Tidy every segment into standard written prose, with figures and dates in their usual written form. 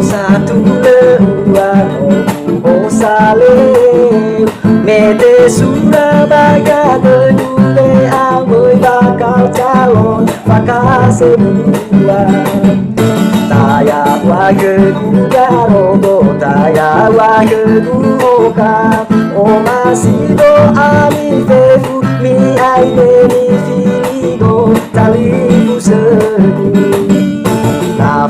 Satu dua saling Mete Surabaya Gedule Amoy bakal calon bakal semua Taya wagegu garogo Taya wagegu oka O masido ami fefu Mi aide mi filigo Talibu segu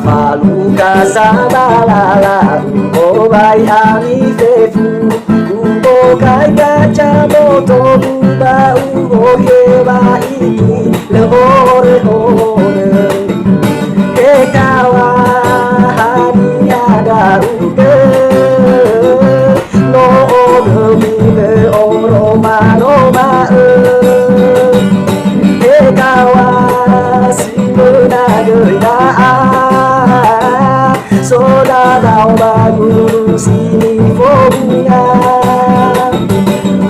Faluka sabalala Obai ami fefu Ubo kai gacha moto Uba ubo keba iki Lehore hore Kekawa hani ada uke No oge me oroma roma Kekawa si menagera Soda daw bagu sini fobunya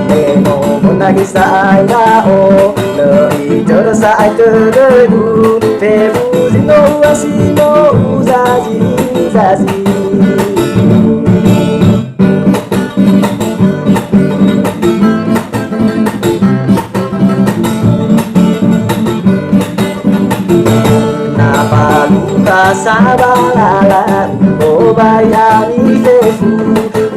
Eno menangis ay nao Lei tersai terdedu Febu zino asino uzazi zazi Luka sabalala Obai ami fefu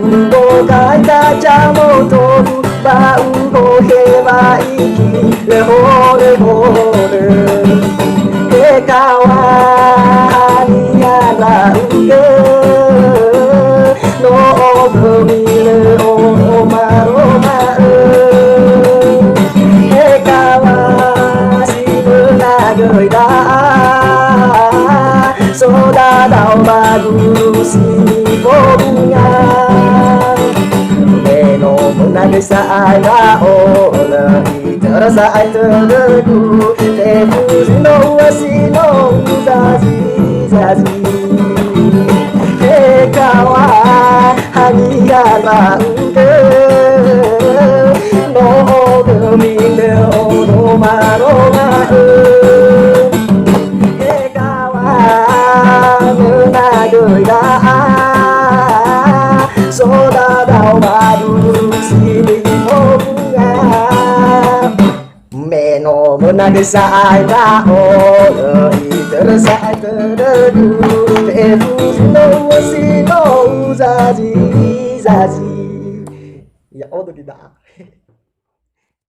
Ubo kai kaca motoru Ba ubo heba iki Lehore hore Kekawa haniala uke No obemile oma roma Kekawa si menagoi Soda daw bagu sini fobunya Eno menangis ay nao Lagi tersai terdedu Tefu zino asino zazi zazi Kekawa haniala uke No gemine oroma roma Soda daw baru sini bunga Meno menangis ay nao Lei tersai terdedu Tefu sino sino zazi zazi Ya Allah tidak